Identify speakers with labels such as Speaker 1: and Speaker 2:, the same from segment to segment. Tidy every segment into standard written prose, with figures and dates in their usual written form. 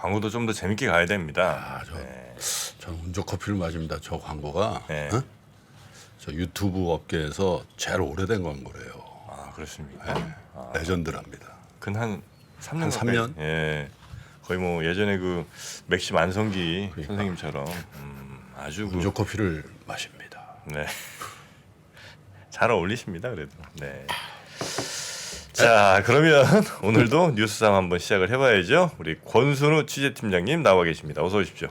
Speaker 1: 광고도 좀 더 재밌게 가야 됩니다.
Speaker 2: 저는 운조커피를 마십니다. 저 광고가
Speaker 1: 네.
Speaker 2: 어? 저 유튜브 업계에서 제일 오래된 광고래요.
Speaker 1: 아 그렇습니까?
Speaker 2: 레전드랍니다.
Speaker 1: 근한 3년
Speaker 2: 한 3년?
Speaker 1: 예. 거의 뭐 예전에 그 맥심 안성기 선생님처럼 아주 그
Speaker 2: 운조커피를 마십니다.
Speaker 1: 네. 잘 어울리십니다. 그래도. 네. 자, 그러면 오늘도 뉴스상 한번 시작을 해봐야죠. 우리 권순우 취재팀장님 나와 계십니다. 어서 오십시오.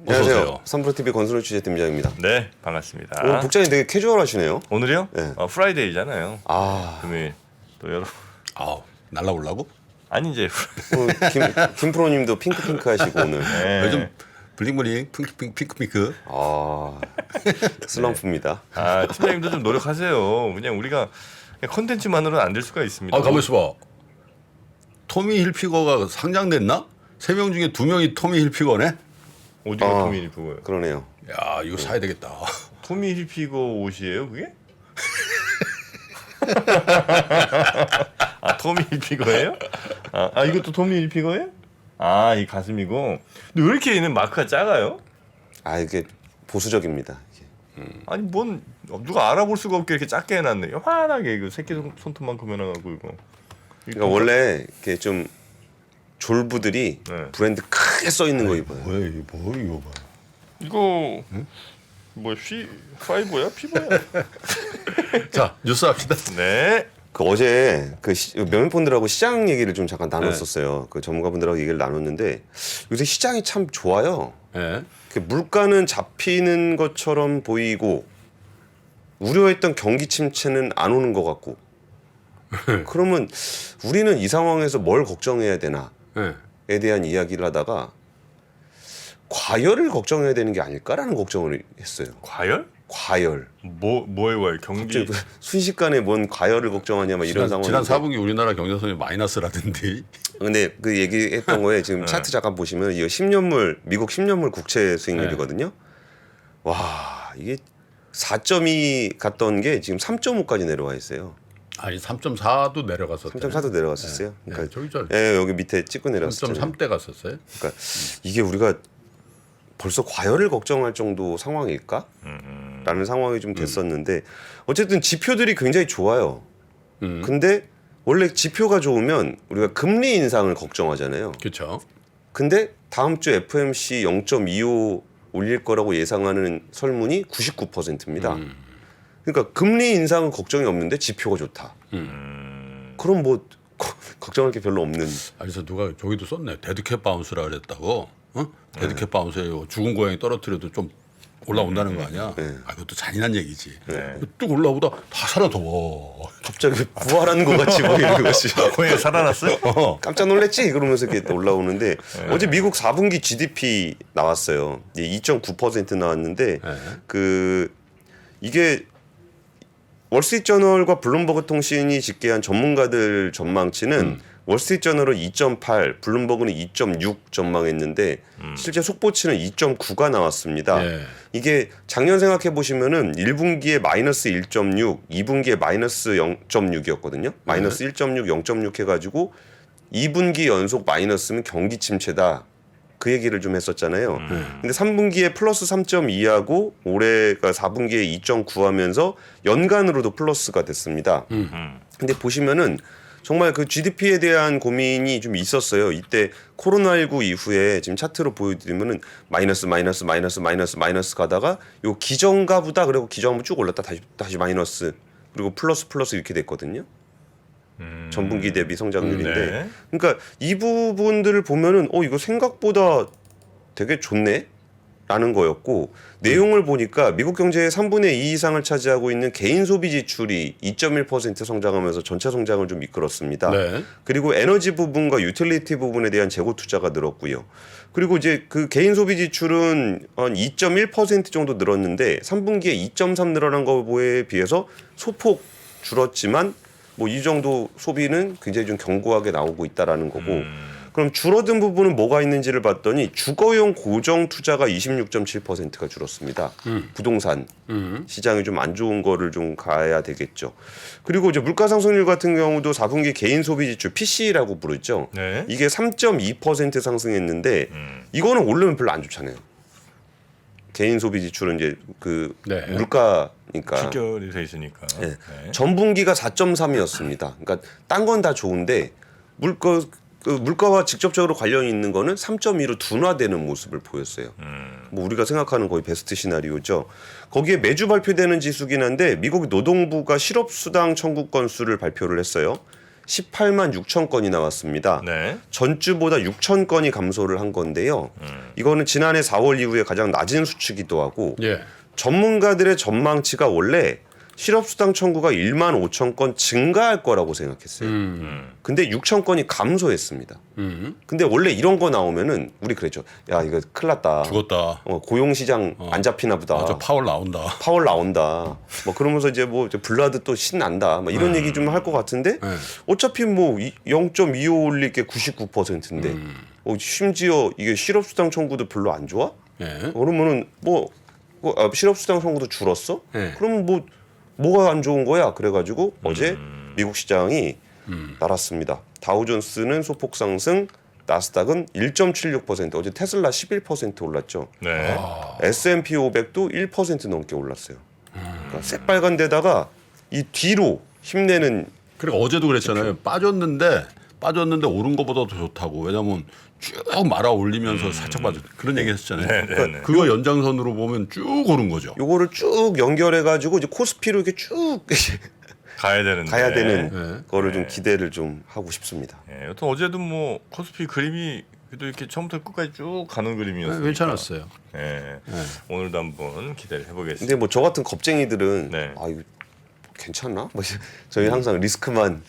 Speaker 2: 어서오세요.
Speaker 3: 안녕하세요. 삼프로TV 권순우 취재팀장입니다.
Speaker 1: 네, 반갑습니다.
Speaker 3: 오늘 복장이 되게 캐주얼하시네요.
Speaker 1: 오늘이요?
Speaker 3: 네.
Speaker 1: 프라이데이잖아요.
Speaker 3: 아,
Speaker 1: 금요일. 또 여러분
Speaker 2: 아우 날라오려고?
Speaker 1: 아니 이제
Speaker 3: 오늘 김 프로님도 핑크 하시고 오늘.
Speaker 1: 네.
Speaker 2: 요즘 블링블링 핑크핑크.
Speaker 3: 아, 슬럼프입니다.
Speaker 1: 아 팀장님도 좀 노력하세요. 그냥 우리가 컨텐츠만으로는 안 될 수가 있습니다.
Speaker 2: 아 가만 있어봐. 토미 힐피거가 상장됐나? 3명 중에 2명이 토미 힐피거네.
Speaker 1: 어디가
Speaker 3: 아.
Speaker 1: 토미 힐피거예요?
Speaker 3: 그러네요.
Speaker 2: 야 이거 사야 되겠다.
Speaker 1: 토미 힐피거 옷이에요, 그게? 아 토미 힐피거예요? 아 이것도 토미 힐피거예요? 아 이 가슴이고. 근데 왜 이렇게 얘는 마크가 작아요?
Speaker 3: 아, 이게 보수적입니다. 이게.
Speaker 1: 아니 뭔 누가 알아볼 수가 없게 이렇게 작게 해놨네. 환하게 그 새끼 손톱만큼 해놔가지고 이거.
Speaker 3: 그러니까 원래 이렇게 좀 졸부들이
Speaker 1: 네.
Speaker 3: 브랜드 크게 써 있는 거 입어요.
Speaker 2: 뭐야 이거 봐.
Speaker 1: 이거 뭐 C5야? 피버야?
Speaker 2: 자 뉴스 합시다.
Speaker 1: 네.
Speaker 3: 그 어제 그 몇몇 분들하고 시장 얘기를 좀 잠깐 나눴었어요. 그 전문가분들하고 얘기를 나눴는데 요새 시장이 참 좋아요.
Speaker 2: 예.
Speaker 3: 그 물가는 잡히는 것처럼 보이고 우려했던 경기 침체는 안 오는 것 같고 그러면 우리는 이 상황에서 뭘 걱정해야 되나에
Speaker 2: 예.
Speaker 3: 대한 이야기를 하다가 과열을 걱정해야 되는 게 아닐까라는 걱정을 했어요.
Speaker 1: 과열?
Speaker 3: 과열.
Speaker 1: 뭐에 와요? 경기.
Speaker 3: 순식간에 뭔 과열을 걱정하냐 막 이런 상황.
Speaker 2: 지난 4분기 우리나라 경제성이 마이너스라던데.
Speaker 3: 근데 그 얘기했던 거에 지금 차트 잠깐 보시면 이거 10년물 미국 10년물 국채 수익률이거든요. 와 이게 4.2 갔던 게 지금 3.5까지 내려와 있어요.
Speaker 2: 아니 3.4도 내려갔었대.
Speaker 3: 3.4도 내려갔었어요.
Speaker 2: 네,
Speaker 3: 그러니까
Speaker 2: 저기 저
Speaker 3: 예, 여기 밑에 찍고 내려왔었잖아요.
Speaker 2: 3.3대 갔었어요.
Speaker 3: 그러니까 이게 우리가 벌써 과열을 걱정할 정도 상황일까? 라는 상황이 좀 됐었는데 어쨌든 지표들이 굉장히 좋아요. 근데 원래 지표가 좋으면 우리가 금리 인상을 걱정하잖아요.
Speaker 2: 그렇죠.
Speaker 3: 근데 다음 주 FMC 0.25 올릴 거라고 예상하는 설문이 99%입니다. 그러니까 금리 인상은 걱정이 없는데 지표가 좋다. 그럼 뭐 걱정할 게 별로 없는.
Speaker 2: 그래서 누가 저기도 썼네. 데드캣 바운스라 그랬다고. 어? 데드캣 바운스에 죽은 고양이 떨어뜨려도 좀 올라온다는 거 아니야? 아, 그것도 잔인한 얘기지. 뚝 올라오다 다 살아더.
Speaker 3: 갑자기 부활하는 것 같이 보이는 것이.
Speaker 1: 고양이 살아났어요?
Speaker 3: 깜짝 놀랐지? 그러면서 이렇게 올라오는데 어제 미국 4분기 GDP 나왔어요. 2.9% 나왔는데 그 이게 월스트리트저널과 블룸버그 통신이 집계한 전문가들 전망치는 월스트리트저널은 2.8, 블룸버그는 2.6 전망했는데 실제 속보치는 2.9가 나왔습니다.
Speaker 2: 예.
Speaker 3: 이게 작년 생각해 보시면은 1분기에 마이너스 1.6, 2분기에 마이너스 0.6이었거든요. 마이너스 1.6, 0.6 해가지고 2분기 연속 마이너스면 경기 침체다. 그 얘기를 좀 했었잖아요. 근데 3분기에 플러스 3.2하고 올해가 4분기에 2.9 하면서 연간으로도 플러스가 됐습니다. 근데 보시면은 정말 그 GDP에 대한 고민이 좀 있었어요. 이때 코로나19 이후에 지금 차트로 보여드리면은 마이너스 가다가 요 기정가보다 그리고 기정하면 쭉 올랐다 다시 마이너스 그리고 플러스 이렇게 됐거든요. 전분기 대비 성장률인데
Speaker 1: 네.
Speaker 3: 그러니까 이 부분들을 보면은 이거 생각보다 되게 좋네 라는 거였고 내용을 보니까 미국 경제의 3분의 2 이상을 차지하고 있는 개인 소비 지출이 2.1% 성장하면서 전체 성장을 좀 이끌었습니다.
Speaker 2: 네.
Speaker 3: 그리고 에너지 부분과 유틸리티 부분에 대한 재고 투자가 늘었고요. 그리고 이제 그 개인 소비 지출은 한 2.1% 정도 늘었는데 3분기에 2.3 늘어난 거에 비해서 소폭 줄었지만 뭐 이 정도 소비는 굉장히 좀 견고하게 나오고 있다라는 거고 그럼 줄어든 부분은 뭐가 있는지를 봤더니 주거용 고정 투자가 26.7%가 줄었습니다. 부동산 시장이 좀 안 좋은 거를 좀 가야 되겠죠. 그리고 이제 물가 상승률 같은 경우도 4분기 개인 소비 지출 PC라고 부르죠.
Speaker 1: 네.
Speaker 3: 이게 3.2% 상승했는데 이거는 오르면 별로 안 좋잖아요. 개인 소비 지출은 이제 그
Speaker 2: 네.
Speaker 3: 물가니까.
Speaker 1: 직결이 돼 있으니까.
Speaker 3: 네.
Speaker 1: 네.
Speaker 3: 전분기가 4.3이었습니다. 그러니까 딴 건 다 좋은데 물가와 직접적으로 관련이 있는 거는 3.2로 둔화되는 모습을 보였어요. 뭐 우리가 생각하는 거의 베스트 시나리오죠. 거기에 매주 발표되는 지수긴 한데 미국 노동부가 실업수당 청구 건수를 발표를 했어요. 18만 6천 건이 나왔습니다.
Speaker 1: 네.
Speaker 3: 전주보다 6천 건이 감소를 한 건데요. 이거는 지난해 4월 이후에 가장 낮은 수치기도 하고
Speaker 2: 예.
Speaker 3: 전문가들의 전망치가 원래 실업수당 청구가 1만 5천 건 증가할 거라고 생각했어요. 근데 6천 건이 감소했습니다. 근데 원래 이런 거 나오면은 우리 그랬죠. 야 이거 큰일 났다.
Speaker 2: 죽었다.
Speaker 3: 고용시장 안 잡히나 보다.
Speaker 2: 저 파월 나온다.
Speaker 3: 파월 나온다. 뭐 그러면서 이제 뭐 블라드 또 신난다. 막 이런 얘기 좀 할 것 같은데 어차피 뭐 0.25 올릴 게 99%인데 심지어 이게 실업수당 청구도 별로 안 좋아?
Speaker 2: 예.
Speaker 3: 그러면은 실업수당 청구도 줄었어?
Speaker 2: 네.
Speaker 3: 그럼 뭐가 안 좋은 거야? 그래가지고 어제 미국 시장이 날았습니다. 다우존스는 소폭 상승, 나스닥은 1.76%, 어제 테슬라 11% 올랐죠.
Speaker 1: 네.
Speaker 3: S&P 500도 1% 넘게 올랐어요. 그러니까 새빨간 데다가 이 뒤로 힘내는
Speaker 2: 그러니까 어제도 그랬잖아요. 빠졌는데 오른 것보다 더 좋다고. 왜냐면 쭉 말아 올리면서 살짝 빠졌. 그런 얘기 했었잖아요.
Speaker 1: 네.
Speaker 2: 그거 연장선으로 보면 쭉 오른 거죠.
Speaker 3: 요거를 쭉 연결해가지고 이제 코스피로 이렇게 쭉
Speaker 1: 가야 되는데.
Speaker 3: 가야 되는
Speaker 2: 네.
Speaker 3: 거를 좀 기대를 좀 하고 싶습니다.
Speaker 1: 예, 여튼 어제도 뭐 코스피 그림이 그래도 이렇게 처음부터 끝까지 쭉 가는 그림이었어요.
Speaker 2: 괜찮았어요.
Speaker 1: 예. 오늘도 한번 기대를 해보겠습니다.
Speaker 3: 근데 뭐 저 같은 겁쟁이들은
Speaker 1: 네.
Speaker 3: 아 이거 괜찮나? 뭐 저희 항상 리스크만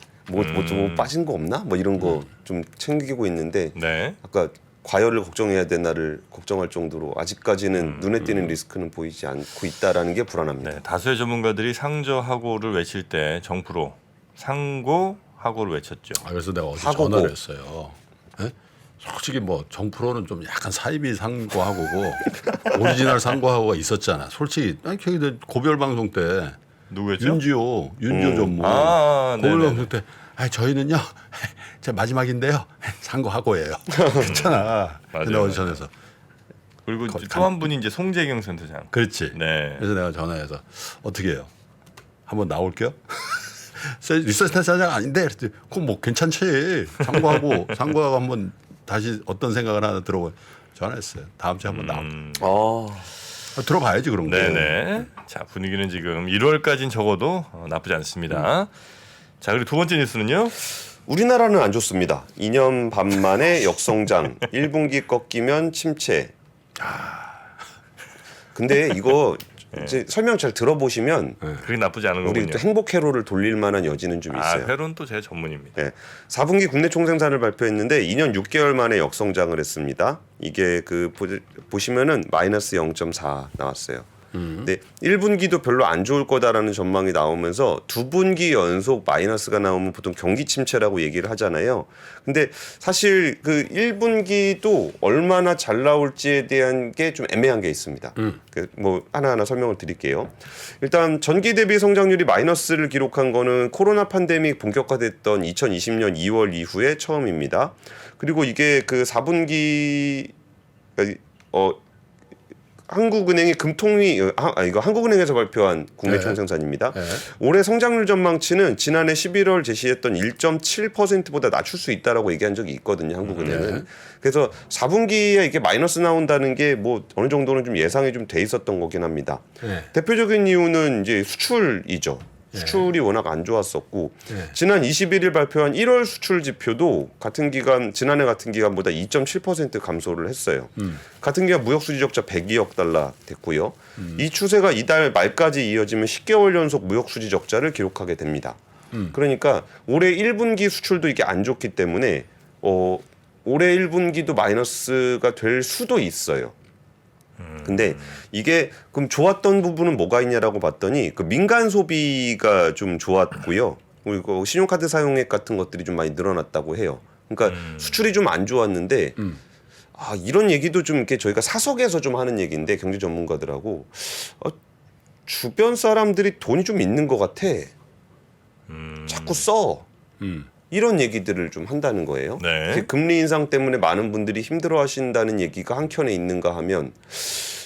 Speaker 3: 좀 빠진 거 없나? 뭐 이런 거 좀 챙기고 있는데
Speaker 1: 네.
Speaker 3: 아까 과열을 걱정해야 되나를 걱정할 정도로 아직까지는 눈에 띄는 리스크는 보이지 않고 있다라는 게 불안합니다.
Speaker 1: 네. 다수의 전문가들이 상저하고를 외칠 때 정프로 상고하고를 외쳤죠.
Speaker 2: 그래서 내가 어제
Speaker 3: 하고고.
Speaker 2: 전화를 했어요. 예? 솔직히 뭐 정프로는 좀 약간 사이비 상고하고고 오리지널 상고하고가 있었잖아. 솔직히 아니 저기 고별 방송 때
Speaker 1: 누구였죠?
Speaker 2: 윤지호 전무
Speaker 1: 아,
Speaker 2: 고별
Speaker 1: 네네.
Speaker 2: 방송 때 저희는요 제 마지막인데요 상고하고예요. 괜찮아. 근데
Speaker 1: 맞아요.
Speaker 2: 어제 전화해서
Speaker 1: 그리고 또 한 분이 이제 송재경 센터장.
Speaker 2: 그렇지.
Speaker 1: 네.
Speaker 2: 그래서 내가 전화해서 어떻게 해요? 한번 나올게요. 리서치 센터장 아닌데 그랬더니 그럼 뭐 괜찮지. 상고하고 한번 다시 어떤 생각을 하나 들어보. 전화했어요. 다음 주에 한번 나올게. 들어봐야지 그런 거.
Speaker 1: 네네. 자 분위기는 지금 1월까지는 적어도 나쁘지 않습니다. 자 그리고 두 번째 뉴스는요.
Speaker 3: 우리나라는 안 좋습니다. 2년 반 만에 역성장, 1분기 꺾이면 침체. 근데 이거 이제 설명 잘 들어보시면
Speaker 1: 그게 나쁘지 않은
Speaker 3: 우리
Speaker 1: 거군요.
Speaker 3: 또 행복 회로를 돌릴 만한 여지는 좀 있어요.
Speaker 1: 회로는 또 제 전문입니다.
Speaker 3: 네. 4분기 국내 총생산을 발표했는데 2년 6개월 만에 역성장을 했습니다. 이게 보시면은 마이너스 0.4 나왔어요. 근데 1분기도 별로 안 좋을 거다라는 전망이 나오면서 2분기 연속 마이너스가 나오면 보통 경기 침체라고 얘기를 하잖아요. 근데 사실 그 1분기도 얼마나 잘 나올지에 대한 게 좀 애매한 게 있습니다. 뭐 하나하나 설명을 드릴게요. 일단 전기 대비 성장률이 마이너스를 기록한 거는 코로나 팬데믹 본격화됐던 2020년 2월 이후에 처음입니다. 그리고 이게 그 4분기 한국은행이 이거 한국은행에서 발표한 국내
Speaker 2: 네.
Speaker 3: 총생산입니다.
Speaker 2: 네.
Speaker 3: 올해 성장률 전망치는 지난해 11월 제시했던 1.7%보다 낮출 수 있다라고 얘기한 적이 있거든요. 한국은행은.
Speaker 2: 네.
Speaker 3: 그래서 4분기에 이게 마이너스 나온다는 게 뭐 어느 정도는 좀 예상이 좀 돼 있었던 거긴 합니다.
Speaker 2: 네.
Speaker 3: 대표적인 이유는 이제 수출이죠. 수출이 워낙 안 좋았었고 지난 21일 발표한 1월 수출 지표도 지난해 같은 기간보다 2.7% 감소를 했어요. 같은 기간 무역 수지 적자 102억 달러 됐고요. 이 추세가 이달 말까지 이어지면 10개월 연속 무역 수지 적자를 기록하게 됩니다. 그러니까 올해 1분기 수출도 이게 안 좋기 때문에 올해 1분기도 마이너스가 될 수도 있어요. 근데 이게 그럼 좋았던 부분은 뭐가 있냐라고 봤더니 그 민간 소비가 좀 좋았고요. 그리고 신용카드 사용액 같은 것들이 좀 많이 늘어났다고 해요. 그러니까 수출이 좀 안 좋았는데 이런 얘기도 좀 이렇게 저희가 사석에서 좀 하는 얘기인데 경제 전문가들하고 주변 사람들이 돈이 좀 있는 것 같아. 자꾸 써. 이런 얘기들을 좀 한다는 거예요.
Speaker 1: 네.
Speaker 3: 이렇게 금리 인상 때문에 많은 분들이 힘들어하신다는 얘기가 한켠에 있는가 하면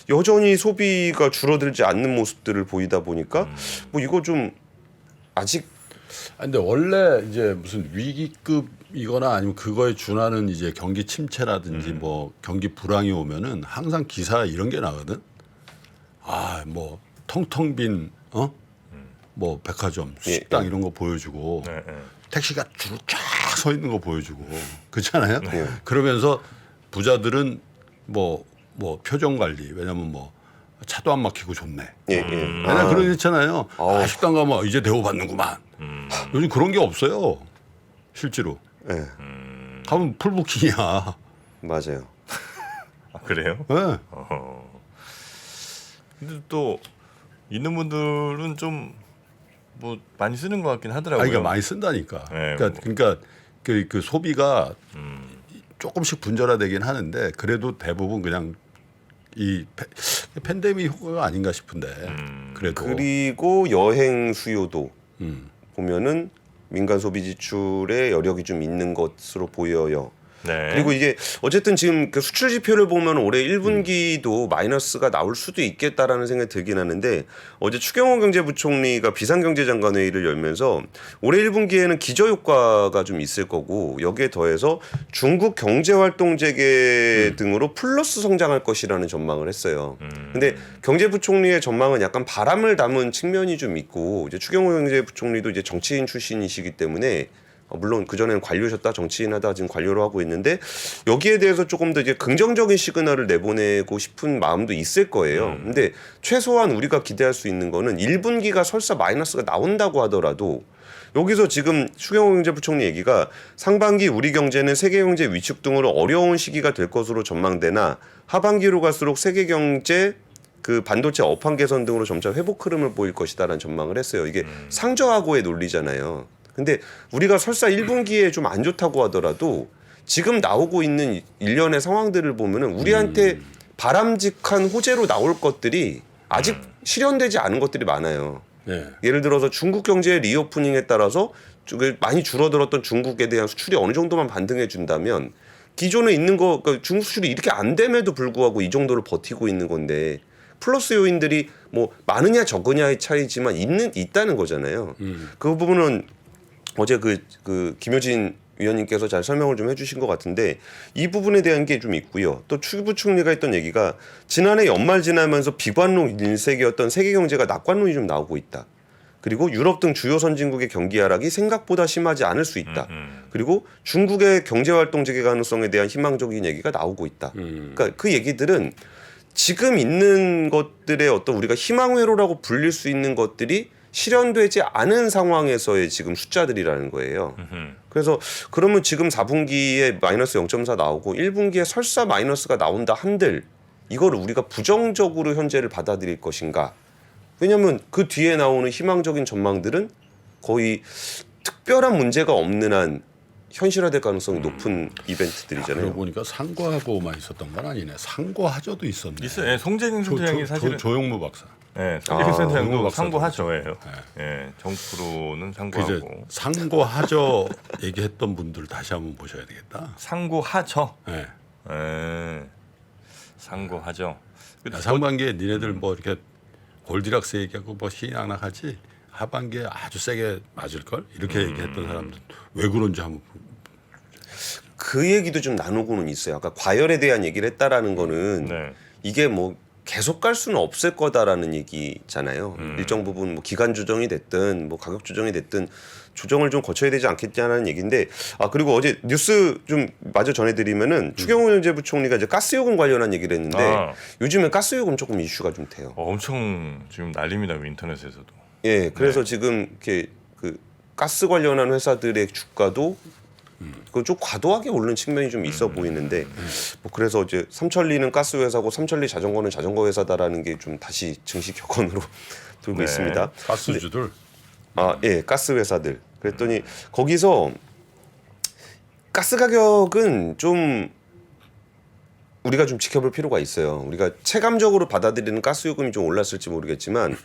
Speaker 3: 여전히 소비가 줄어들지 않는 모습들을 보이다 보니까 뭐 이거 좀 아직
Speaker 2: 근데 원래 이제 무슨 위기급이거나 아니면 그거에 준하는 이제 경기 침체라든지 뭐 경기 불황이 오면은 항상 기사 이런 게 나거든. 뭐 텅텅 빈 뭐 백화점, 식당 이런 거 보여주고
Speaker 1: 네, 네.
Speaker 2: 택시가 줄 쫙 서 있는 거 보여주고 그렇잖아요. 그러면서 부자들은 뭐 표정 관리 왜냐면 뭐 차도 안 막히고 좋네. 맨날 그런 거 있잖아요. 식당 가면 이제 대우받는구만. 요즘 그런 게 없어요. 실제로.
Speaker 3: 예.
Speaker 2: 가면 풀부킹이야.
Speaker 3: 맞아요.
Speaker 1: 그래요?
Speaker 2: 네.
Speaker 1: 근데 또 있는 분들은 좀 뭐 많이 쓰는 것 같긴 하더라고요.
Speaker 2: 그러니까 많이 쓴다니까.
Speaker 1: 네,
Speaker 2: 그러니까 그 소비가 조금씩 분절화되긴 하는데 그래도 대부분 그냥 이 팬데믹 효과가 아닌가 싶은데 그래도
Speaker 3: 그리고 여행 수요도 보면은 민간 소비 지출에 여력이 좀 있는 것으로 보여요.
Speaker 1: 네.
Speaker 3: 그리고 이게 어쨌든 지금 그 수출 지표를 보면 올해 1분기도 마이너스가 나올 수도 있겠다라는 생각이 들긴 하는데 어제 추경호 경제부총리가 비상경제장관 회의를 열면서 올해 1분기에는 기저효과가 좀 있을 거고 여기에 더해서 중국 경제활동 재개 등으로 플러스 성장할 것이라는 전망을 했어요. 근데 경제부총리의 전망은 약간 바람을 담은 측면이 좀 있고 이제 추경호 경제부총리도 이제 정치인 출신이시기 때문에 물론 그전에는 관료셨다 정치인 하다 지금 관료로 하고 있는데 여기에 대해서 조금 더 이제 긍정적인 시그널을 내보내고 싶은 마음도 있을 거예요. 근데 최소한 우리가 기대할 수 있는 거는 1분기가 설사 마이너스가 나온다고 하더라도 여기서 지금 추경호 경제부총리 얘기가 상반기 우리 경제는 세계 경제 위축 등으로 어려운 시기가 될 것으로 전망되나 하반기로 갈수록 세계 경제 그 반도체 업황 개선 등으로 점차 회복 흐름을 보일 것이다라는 전망을 했어요. 이게 상저하고의 논리잖아요. 근데 우리가 설사 1분기에 좀 안 좋다고 하더라도 지금 나오고 있는 일련의 상황들을 보면은 우리한테 바람직한 호재로 나올 것들이 아직 실현되지 않은 것들이 많아요.
Speaker 2: 네.
Speaker 3: 예를 들어서 중국 경제의 리오프닝에 따라서 많이 줄어들었던 중국에 대한 수출이 어느 정도만 반등해 준다면 기존에 있는 거 그러니까 중국 수출이 이렇게 안 됨에도 불구하고 이 정도를 버티고 있는 건데 플러스 요인들이 뭐 많으냐 적으냐의 차이지만 있다는 거잖아요. 그 부분은 어제 그 김효진 위원님께서 잘 설명을 좀 해주신 것 같은데 이 부분에 대한 게 좀 있고요. 또 추부총리가 했던 얘기가 지난해 연말 지나면서 비관론 일색이었던 세계 경제가 낙관론이 좀 나오고 있다. 그리고 유럽 등 주요 선진국의 경기 하락이 생각보다 심하지 않을 수 있다. 그리고 중국의 경제활동 재개 가능성에 대한 희망적인 얘기가 나오고 있다. 그러니까 그 얘기들은 지금 있는 것들의 어떤 우리가 희망회로라고 불릴 수 있는 것들이 실현되지 않은 상황에서의 지금 숫자들이라는 거예요. 그래서 그러면 지금 4분기에 마이너스 0.4 나오고 1분기에 설사 마이너스가 나온다 한들 이거를 우리가 부정적으로 현재를 받아들일 것인가? 왜냐하면 그 뒤에 나오는 희망적인 전망들은 거의 특별한 문제가 없는 한 현실화될 가능성이 높은 이벤트들이잖아요.
Speaker 2: 그러고 보니까 상고하고만 있었던 건 아니네. 상고하저도 있었네.
Speaker 1: 있어요. 예, 송재경 센터장이 사실은
Speaker 2: 조용무 박사.
Speaker 1: 네, 송재경 센터장도
Speaker 2: 조용무
Speaker 1: 상고하죠예요. 예, 정프로는
Speaker 2: 그래서
Speaker 1: 상고하고
Speaker 2: 상고하저 얘기했던 분들 다시 한번 보셔야 되겠다.
Speaker 1: 상고하죠.
Speaker 2: 네.
Speaker 1: 예, 상고하죠.
Speaker 2: 야, 상반기에 니네들 뭐 이렇게 골디락스 얘기하고 뭐 희낙낙하지 하반기에 아주 세게 맞을 걸 이렇게 얘기했던 사람들 왜 그런지 한번
Speaker 3: 그 얘기도 좀 나누고는 있어요. 아까 과열에 대한 얘기를 했다라는 거는
Speaker 1: 네.
Speaker 3: 이게 뭐 계속 갈 수는 없을 거다라는 얘기잖아요. 일정 부분 뭐 기간 조정이 됐든 뭐 가격 조정이 됐든 조정을 좀 거쳐야 되지 않겠냐는 얘기인데 그리고 어제 뉴스 좀 마저 전해드리면은 추경호 경제부총리가 이제 가스요금 관련한 얘기를 했는데 요즘에 가스요금 조금 이슈가 좀 돼요.
Speaker 1: 엄청 지금 난립니다 인터넷에서도.
Speaker 3: 예, 그래서 지금 이렇게 그 가스 관련한 회사들의 주가도 그 좀 과도하게 오르는 측면이 좀 있어 보이는데 뭐 그래서 이제 삼천리는 가스 회사고 삼천리 자전거는 자전거 회사다라는 게 좀 다시 증시 격언으로 돌고
Speaker 1: 네.
Speaker 3: 있습니다.
Speaker 2: 가스주들
Speaker 3: 예, 가스 회사들. 그랬더니 거기서 가스 가격은 좀 우리가 좀 지켜볼 필요가 있어요. 우리가 체감적으로 받아들이는 가스 요금이 좀 올랐을지 모르겠지만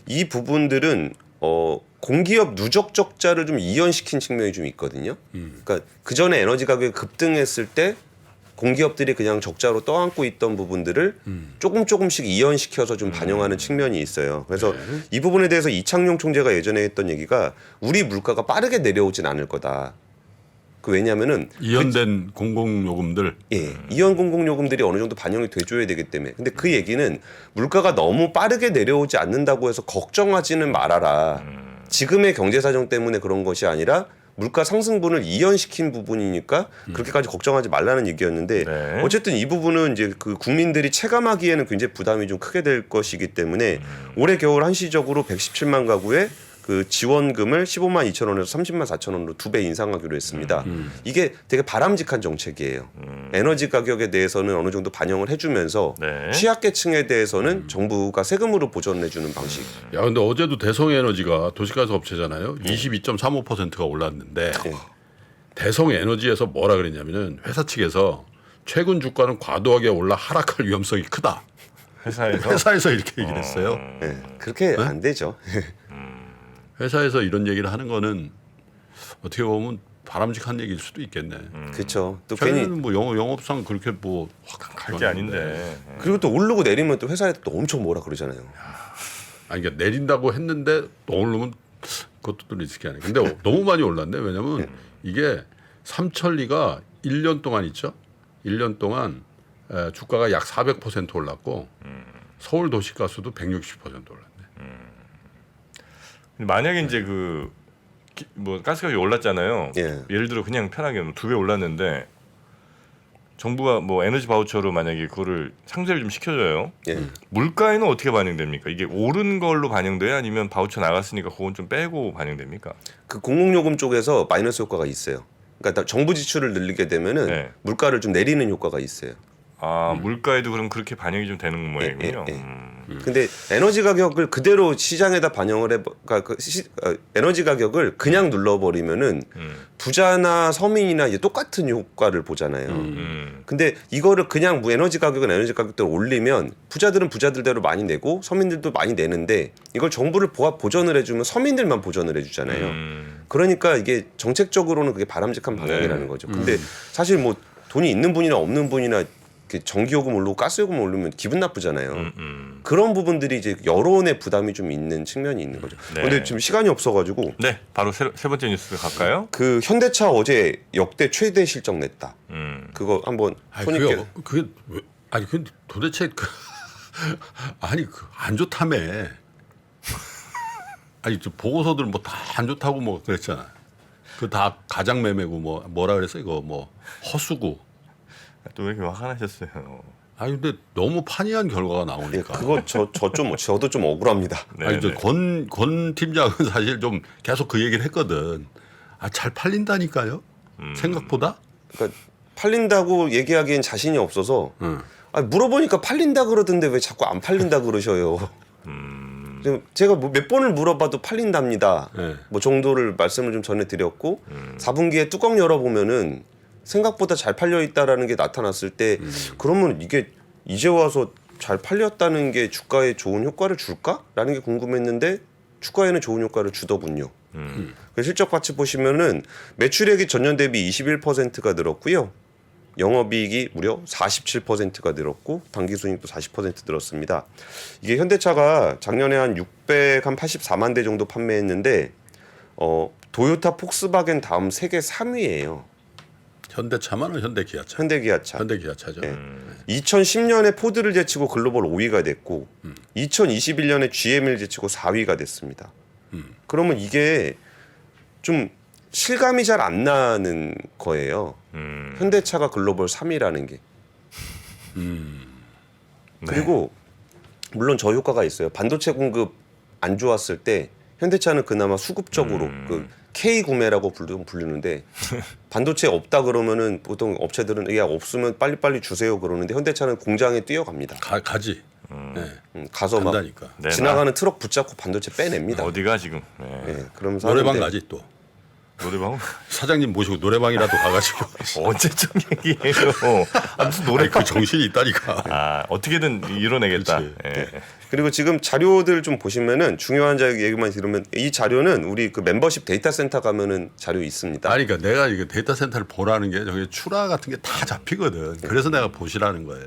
Speaker 3: 이 부분들은 공기업 누적 적자를 좀 이연시킨 측면이 좀 있거든요. 그러니까 그 전에 에너지 가격이 급등했을 때 공기업들이 그냥 적자로 떠안고 있던 부분들을 조금씩 이연시켜서 좀 반영하는 측면이 있어요. 그래서 이 부분에 대해서 이창용 총재가 예전에 했던 얘기가 우리 물가가 빠르게 내려오진 않을 거다. 왜냐하면은
Speaker 2: 이연된 공공요금들.
Speaker 3: 이연 공공요금들이 어느 정도 반영이 돼줘야 되기 때문에. 근데 그 얘기는 물가가 너무 빠르게 내려오지 않는다고 해서 걱정하지는 말아라. 지금의 경제 사정 때문에 그런 것이 아니라 물가 상승분을 이연시킨 부분이니까 그렇게까지 걱정하지 말라는 얘기였는데
Speaker 1: 네.
Speaker 3: 어쨌든 이 부분은 이제 그 국민들이 체감하기에는 굉장히 부담이 좀 크게 될 것이기 때문에 올해 겨울 한시적으로 117만 가구에 그 지원금을 15만 2천 원에서 30만 4천 원으로 2배 인상하기로 했습니다. 이게 되게 바람직한 정책이에요. 에너지 가격에 대해서는 어느 정도 반영을 해주면서
Speaker 1: 네.
Speaker 3: 취약계층에 대해서는 정부가 세금으로 보전해주는 방식.
Speaker 2: 야, 근데 어제도 대성에너지가 도시가스 업체잖아요. 22.35%가 올랐는데
Speaker 3: 네.
Speaker 2: 대성에너지에서 뭐라 그랬냐면은 회사 측에서 최근 주가는 과도하게 올라 하락할 위험성이 크다. 회사에서 이렇게 얘기를 했어요.
Speaker 3: 그렇게 안 되죠.
Speaker 2: 회사에서 이런 얘기를 하는 거는 어떻게 보면 바람직한 얘기일 수도 있겠네.
Speaker 3: 그렇죠. 또 괜히
Speaker 2: 저희는 뭐 영업상 그렇게 뭐
Speaker 1: 갈 게 아닌데.
Speaker 3: 그리고 또 오르고 내리면 또 회사에 또 엄청 뭐라 그러잖아요.
Speaker 2: 아니 그러니까 내린다고 했는데 또 오르면 그것도 또 리스크 아니에요. 근데 너무 많이 올랐네. 왜냐면 이게 삼천리가 1년 동안 있죠. 1년 동안 주가가 약 400% 올랐고 서울 도시가스도 160% 올랐네.
Speaker 1: 만약에 이제 뭐 가스가격이 올랐잖아요.
Speaker 3: 예.
Speaker 1: 예를 들어 그냥 편하게 2배 올랐는데 정부가 뭐 에너지 바우처로 만약에 그거를 상쇄를 좀 시켜줘요.
Speaker 3: 예.
Speaker 1: 물가에는 어떻게 반영됩니까? 이게 오른 걸로 반영돼요? 아니면 바우처 나갔으니까 그건 좀 빼고 반영됩니까?
Speaker 3: 그 공공요금 쪽에서 마이너스 효과가 있어요. 그러니까 정부 지출을 늘리게 되면은
Speaker 1: 네.
Speaker 3: 물가를 좀 내리는 효과가 있어요.
Speaker 1: 아 물가에도 그럼 그렇게 반영이 좀 되는 모양이군요.
Speaker 3: 근데 에너지 가격을 그대로 시장에다 반영을 그러니까 에너지 가격을 그냥 눌러버리면은 부자나 서민이나 이제 똑같은 효과를 보잖아요. 근데 이거를 그냥 에너지 가격은 에너지 가격대로 올리면 부자들은 부자들대로 많이 내고 서민들도 많이 내는데 이걸 정부를 보전을 해주면 서민들만 보전을 해주잖아요. 그러니까 이게 정책적으로는 그게 바람직한 방향이라는 거죠. 근데 사실 뭐 돈이 있는 분이나 없는 분이나 전기요금 오르고 가스요금 오르면 기분 나쁘잖아요. 그런 부분들이 이제 여론의 부담이 좀 있는 측면이 있는 거죠.
Speaker 1: 네.
Speaker 3: 근데 지금 시간이 없어가지고
Speaker 1: 네, 바로 세 번째 뉴스 갈까요?
Speaker 3: 그 현대차 어제 역대 최대 실적 냈다. 그거 한번
Speaker 2: 아니,
Speaker 3: 손익계
Speaker 2: 그게 왜, 아니 근데 도대체 아니 안 좋다며. 아니 저 보고서들 뭐 다 안 좋다고 뭐 그랬잖아. 그 다 가장 매매고 뭐라 그랬어 이거 뭐 허수고.
Speaker 1: 또 왜 이렇게 화가 나셨어요?
Speaker 2: 아니 근데 너무 판이한 결과가 나오니까.
Speaker 3: 예, 그거 저도 좀 억울합니다.
Speaker 1: 네,
Speaker 2: 아니
Speaker 1: 네.
Speaker 2: 권 팀장은 사실 좀 계속 그 얘기를 했거든. 아 잘 팔린다니까요. 생각보다.
Speaker 3: 그러니까 팔린다고 얘기하기엔 자신이 없어서 물어보니까 팔린다 그러던데 왜 자꾸 안 팔린다 그러셔요. 지금 제가 뭐 몇 번을 물어봐도 팔린답니다.
Speaker 2: 네.
Speaker 3: 뭐 정도를 말씀을 좀 전해드렸고 4분기에 뚜껑 열어보면은 생각보다 잘 팔려 있다라는 게 나타났을 때 그러면 이게 이제 와서 잘 팔렸다는 게 주가에 좋은 효과를 줄까라는 게 궁금했는데 주가에는 좋은 효과를 주더군요. 그 실적 같이 보시면은 매출액이 전년 대비 21%가 늘었고요. 영업이익이 무려 47%가 늘었고 당기순이익도 40% 늘었습니다. 이게 현대차가 작년에 한 684만 대 정도 판매했는데 도요타, 폭스바겐 다음 세계 3위예요.
Speaker 2: 현대차만은 현대기아차.
Speaker 3: 현대기아차.
Speaker 2: 현대기아차죠.
Speaker 3: 2010년에 포드를 제치고 글로벌 5위가 됐고 2021년에 GM을 제치고 4위가 됐습니다. 그러면 이게 좀 실감이 잘 안 나는 거예요. 현대차가 글로벌 3위라는 게. 그리고 물론 저 효과가 있어요. 반도체 공급 안 좋았을 때 현대차는 그나마 수급적으로 그 K 구매라고 부르는데 반도체 없다 그러면은 보통 업체들은 야 없으면 빨리빨리 주세요 그러는데 현대차는 공장에 뛰어갑니다.
Speaker 2: 가지. 네.
Speaker 3: 가서 막
Speaker 2: 간다니까.
Speaker 1: 네,
Speaker 3: 지나가는 트럭 붙잡고 반도체 빼냅니다.
Speaker 1: 어디가 지금? 네.
Speaker 3: 그러면서
Speaker 2: 노래방
Speaker 3: 하는데
Speaker 2: 가지 또.
Speaker 1: 노래방?
Speaker 2: 사장님 모시고 노래방이라도 가가지고
Speaker 1: 언제쯤 얘기해요? 무슨 노래
Speaker 2: 그 정신이 있다니까.
Speaker 1: 어떻게든 이뤄내겠다.
Speaker 2: 그치.
Speaker 1: 예.
Speaker 3: 그리고 지금 자료들 좀 보시면은 중요한 얘기만 들으면 이 자료는 우리 그 멤버십 데이터 센터 가면은 자료 있습니다.
Speaker 2: 아니 그러니까 내가 이거 데이터 센터를 보라는 게 저기 출하 같은 게 다 잡히거든. 그래서 내가 보시라는 거예요.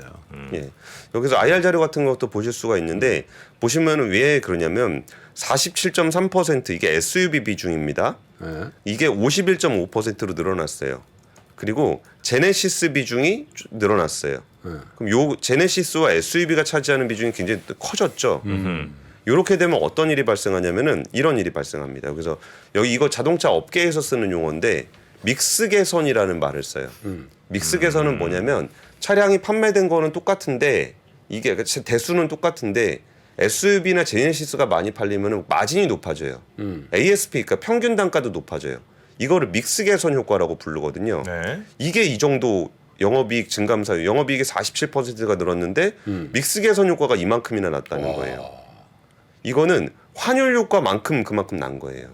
Speaker 3: 예. 여기서 IR 자료 같은 것도 보실 수가 있는데 보시면은 왜 그러냐면 47.3% 이게 SUV 비중입니다.
Speaker 2: 예.
Speaker 3: 이게 51.5%로 늘어났어요. 그리고 제네시스 비중이 늘어났어요. 그럼 요 제네시스와 SUV가 차지하는 비중이 굉장히 커졌죠. 이렇게 되면 어떤 일이 발생하냐면은 이런 일이 발생합니다. 그래서 여기 이거 자동차 업계에서 쓰는 용어인데 믹스 개선이라는 말을 써요. 믹스 개선은 뭐냐면 차량이 판매된 거는 똑같은데 이게 대수는 똑같은데 SUV나 제네시스가 많이 팔리면은 마진이 높아져요. ASP 그러니까 평균 단가도 높아져요. 이거를 믹스 개선 효과라고 부르거든요.
Speaker 1: 네.
Speaker 3: 이게 이 정도 영업이익 증감사, 영업이익이 47%가 늘었는데 믹스 개선 효과가 이만큼이나 났다는 거예요. 이거는 환율 효과만큼 그만큼 난 거예요.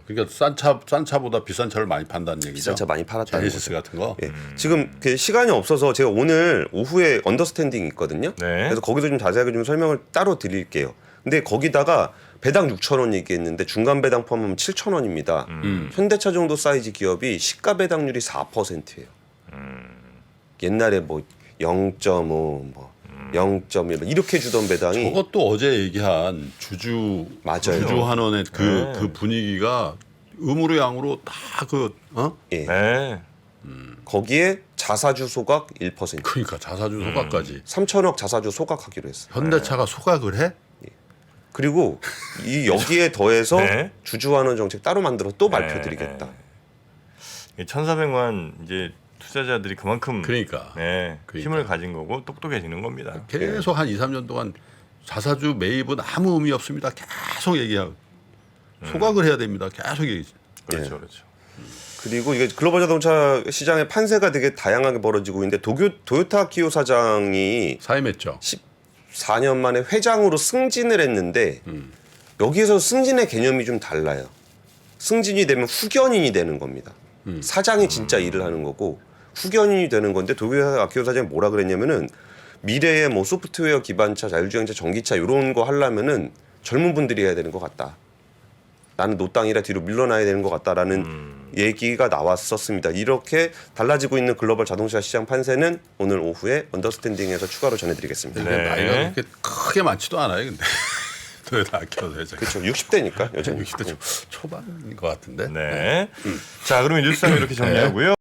Speaker 2: 그러니까 싼 차보다 비싼 차를 많이 판다는 얘기죠.
Speaker 3: 비싼 차 많이 팔았다는
Speaker 2: 제네시스 같은 거.
Speaker 3: 예. 지금 그 시간이 없어서 제가 오늘 오후에 언더스탠딩 있거든요.
Speaker 1: 네.
Speaker 3: 그래서 거기서 좀 자세하게 좀 설명을 따로 드릴게요. 근데 거기다가 배당 6,000원 얘기했는데 중간 배당 포함하면 7,000원입니다. 현대차 정도 사이즈 기업이 시가 배당률이 4%예요. 옛날에 뭐 0.5, 뭐 0.1 이렇게 주던 배당이
Speaker 2: 저것도 어제 얘기한 주주
Speaker 3: 맞아요.
Speaker 2: 주주환원의 그 분위기가 음으로 양으로 다
Speaker 3: 예.
Speaker 1: 네.
Speaker 3: 거기에 자사주 소각 1%.
Speaker 2: 그러니까 자사주 소각까지
Speaker 3: 3천억 자사주 소각하기로 했어요.
Speaker 2: 현대차가 소각을 해?
Speaker 3: 그리고 이 여기에 더해서
Speaker 1: 네.
Speaker 3: 주주환원 정책 따로 만들어 또 발표드리겠다.
Speaker 1: 1,400만 이제 투자자들이 그만큼
Speaker 2: 그러니까.
Speaker 1: 네,
Speaker 2: 그러니까.
Speaker 1: 힘을 가진 거고 똑똑해지는 겁니다.
Speaker 2: 계속 한 2, 3년 동안 자사주 매입은 아무 의미 없습니다. 계속 얘기하고 소각을 해야 됩니다. 계속 얘기지.
Speaker 1: 그렇죠,
Speaker 3: 예.
Speaker 1: 그렇죠.
Speaker 3: 그리고 이게 글로벌 자동차 시장의 판세가 되게 다양하게 벌어지고 있는데 도요타 키오 사장이
Speaker 2: 사임했죠.
Speaker 3: 14년 만에 회장으로 승진을 했는데 여기에서 승진의 개념이 좀 달라요. 승진이 되면 후견인이 되는 겁니다. 사장이 진짜 일을 하는 거고 후견인이 되는 건데 도요타 키오 사장이 뭐라 그랬냐면은 미래에 뭐 소프트웨어 기반차, 자율주행차, 전기차 이런 거 하려면은 젊은 분들이 해야 되는 것 같다. 나는 노땅이라 뒤로 밀려나야 되는 것 같다라는 얘기가 나왔었습니다. 이렇게 달라지고 있는 글로벌 자동차 시장 판세는 오늘 오후에 언더스탠딩에서 추가로 전해드리겠습니다.
Speaker 2: 근데
Speaker 1: 네.
Speaker 2: 나이가 그렇게 크게 많지도 않아요. 근데 도요타 키오 회장.
Speaker 3: 그렇죠. 60대니까 여전히.
Speaker 2: 60대 초반인 것 같은데.
Speaker 1: 네. 자, 그러면 뉴스 3 이렇게 정리하고요.